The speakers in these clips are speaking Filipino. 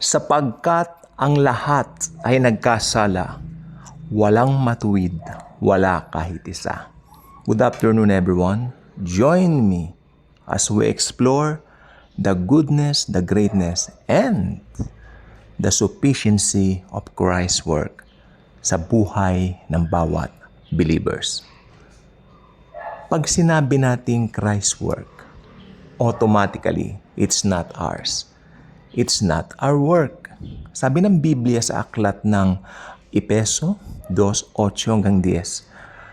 Sapagkat ang lahat ay nagkasala, walang matuwid, wala kahit isa. Good afternoon everyone. Join me as we explore the goodness, the greatness, and the sufficiency of Christ's work sa buhay ng bawat believers. Pag sinabi nating Christ's work, automatically, it's not ours. It's not our work. Sabi ng Biblia sa aklat ng Efeso 2:8-10,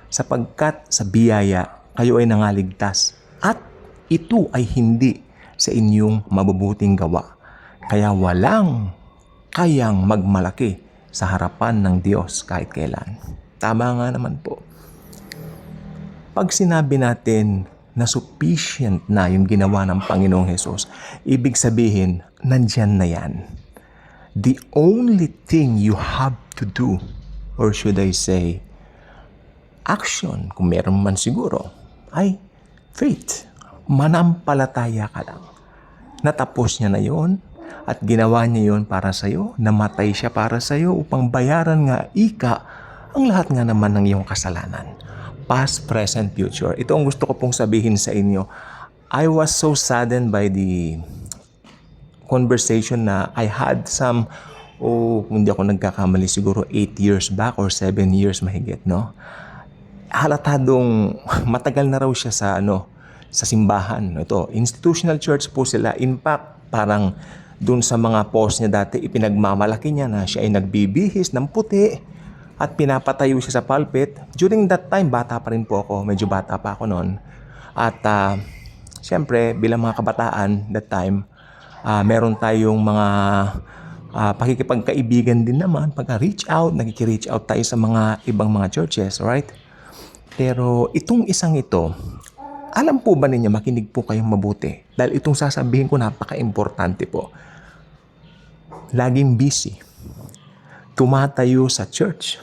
sapagkat sa biyaya kayo ay nangaligtas at ito ay hindi sa inyong mabubuting gawa. Kaya walang kayang magmalaki sa harapan ng Diyos kahit kailan. Tama nga naman po. Pag sinabi natin na sufficient na yung ginawa ng Panginoong Hesus, ibig sabihin, nandyan na yan. The only thing you have to do, or should I say, action, kung meron man siguro, ay faith. Manampalataya ka lang. Natapos niya na yon at ginawa niya yon para sa'yo, namatay siya para sa'yo upang bayaran nga ang lahat nga naman ng iyong kasalanan. Past, present, future. Ito ang gusto ko pong sabihin sa inyo. I was so saddened by the conversation na I had hindi ako nagkakamali, siguro 8 years back or 7 years mahigit, no? Halatadong matagal na raw siya sa simbahan. Ito, institutional church po sila. In fact, parang dun sa mga post niya dati, ipinagmamalaki niya na siya ay nagbibihis ng puti at pinapatayo siya sa pulpit. During that time, bata pa rin po ako. Medyo bata pa ako noon. At siyempre, bilang mga kabataan that time, meron tayong mga pakikipagkaibigan din naman. Pagka-reach out, nagki-reach out tayo sa mga ibang mga churches, right? Pero itong isang ito, alam po ba ninyo, makinig po kayong mabuti. Dahil itong sasabihin ko, napaka-importante po. Laging busy. Tumatayo sa church,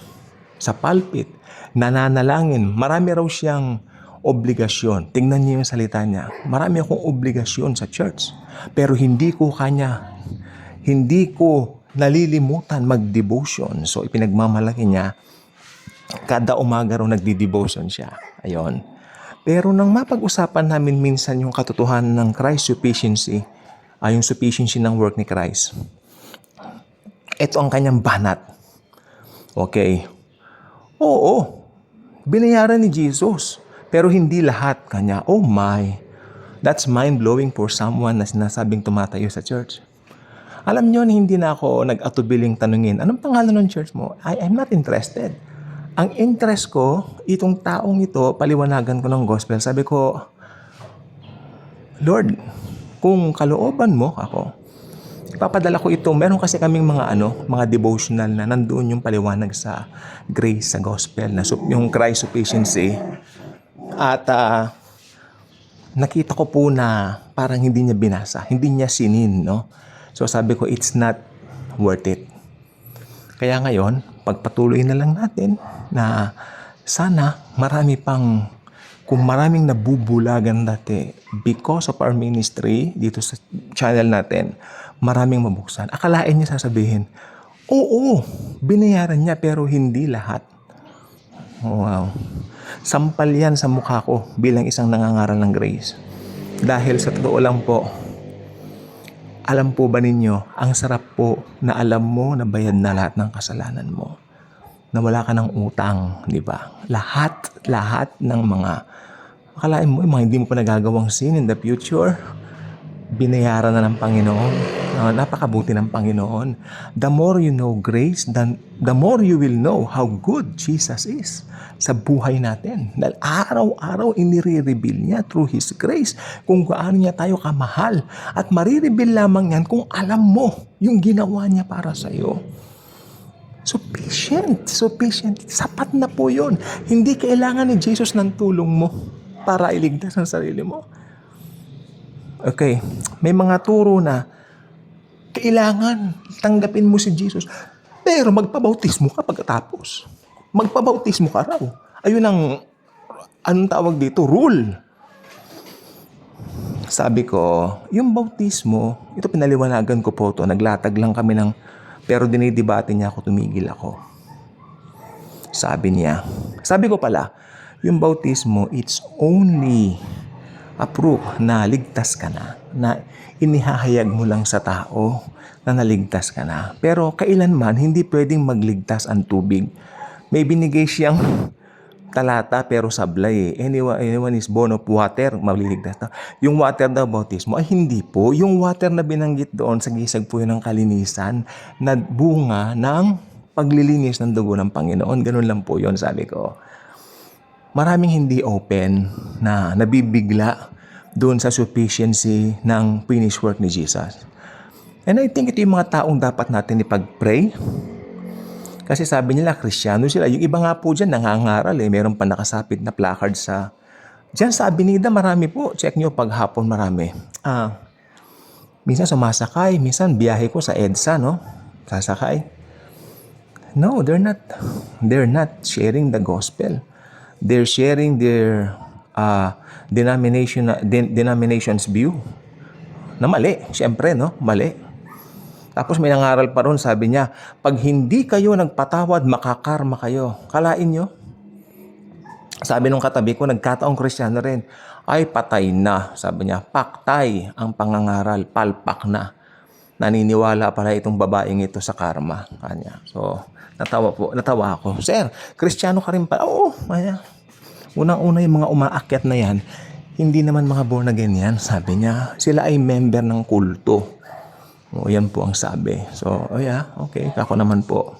sa pulpit, nananalangin. Marami raw siyang obligasyon. Tingnan niyo yung salita niya. Marami akong obligasyon sa church. Pero hindi ko nalilimutan mag-devotion. So ipinagmamalaki niya, kada umaga raw nagdi-devotion siya. Ayon. Pero nang mapag-usapan namin minsan yung katotohanan ng Christ sufficiency, yung sufficiency ng work ni Christ, ito ang kanyang banat. Okay. Oo. Binayaran ni Jesus. Pero hindi lahat kanya. Oh my. That's mind-blowing for someone na sinasabing tumatayo sa church. Alam nyo, hindi na ako nag-atubiling tanungin, anong pangalan ng church mo? I'm not interested. Ang interest ko, itong taong ito, paliwanagan ko ng gospel. Sabi ko, Lord, kung kalooban mo ako, ipapadala ko ito. Meron kasi kaming mga devotional na nandoon yung paliwanag sa grace, sa gospel, na yung Christ sufficiency. At nakita ko po na parang hindi niya binasa, hindi niya sinin, no? So sabi ko, it's not worth it. Kaya ngayon, pagpatuloy na lang natin na sana kung maraming nabubulagan dati because of our ministry dito sa channel natin, maraming mabuksan. Akalain niya sasabihin, oo, binayaran niya pero hindi lahat. Wow. Sampal yan sa mukha ko bilang isang nangangaral ng grace. Dahil sa totoo lang po, alam po ba ninyo, ang sarap po na alam mo na bayad na lahat ng kasalanan mo. Na wala ka ng utang, di ba? Lahat ng mga, akalain mo, mga hindi mo pa nagagawang sin in the future, binayaran na ng Panginoon. Napakabuti ng Panginoon. The more you know grace, the more you will know how good Jesus is sa buhay natin. Dahil araw-araw inire-reveal niya through His grace kung gaano niya tayo kamahal. At marireveal lamang yan kung alam mo yung ginawa niya para sa iyo. Sufficient. Sapat na po yun. Hindi kailangan ni Jesus ng tulong mo para iligtas ang sarili mo. Okay, may mga turo na kailangan tanggapin mo si Jesus. Pero magpabautismo ka pagkatapos. Magpabautismo ka raw. Ayun ang, anong tawag dito? Rule. sabi ko, yung bautismo, ito pinaliwanagan ko po to, naglatag lang kami ng, pero dinidebate niya ako, tumigil ako. Sabi ko pala, yung bautismo, it's only a proof na ligtas ka na inihahayag mo lang sa tao na naligtas ka na. Pero kailanman, hindi pwedeng magligtas ang tubig. May binigay siyang talata pero sablay eh. Anyone is born of water, maliligtas na. Yung water daw bautismo, ay hindi po. Yung water na binanggit doon sa gisag po yun ng kalinisan na bunga ng paglilinis ng dugo ng Panginoon. Ganun lang po yun, sabi ko. Maraming hindi open na nabibigla doon sa sufficiency ng finished work ni Jesus. And I think ito yung mga taong dapat natin ipag-pray. Kasi sabi nila, Kristiyano sila. Yung iba nga po dyan, nangangaral eh. Meron pa nakasapit na placard sa... Diyan sa Avenida, marami po. Check nyo, paghapon marami. Minsan sumasakay. Minsan biyahe ko sa EDSA, no? Sasakay. No, they're not sharing the gospel. They're sharing their denomination's view. Na mali. Siyempre, no? Mali. Tapos may nangaral pa ron, sabi niya, pag hindi kayo nagpatawad, makakarma kayo. Kalain nyo? Sabi nung katabi ko, nagkataong Kristiyano rin, ay patay na. Sabi niya, paktay ang pangangaral, palpak na. Naniniwala pala itong babaeng ito sa karma. Kanya. So, natawa ako. Sir, Kristiyano ka rin pala? Oo. Unang-una yung mga umaakyat na yan, hindi naman mga born again yan. Sabi niya, sila ay member ng kulto. O, yan po ang sabi. So, okay. Ako naman po.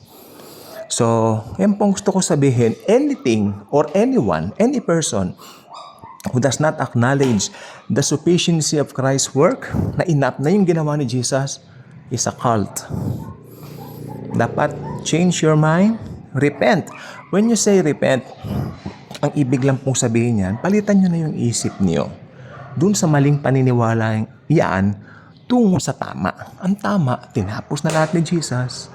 So, yan po ang gusto ko sabihin. Anything or anyone, any person who does not acknowledge the sufficiency of Christ's work, na enough na yung ginawa ni Jesus, is a cult. Dapat change your mind, repent. When you say repent, ang ibig lang pong sabihin yan, palitan nyo na yung isip niyo. Doon sa maling paniniwala yan, tungo sa tama. Ang tama, tinapos na lahat ni Jesus.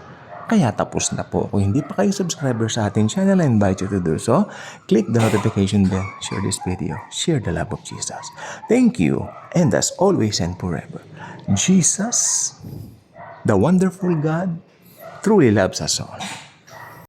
Kaya tapos na po. Kung hindi pa kayo subscriber sa ating channel, I invite you to do so. Click the notification bell, share this video, share the love of Jesus. Thank you, and as always and forever, Jesus, the wonderful God, truly loves us all.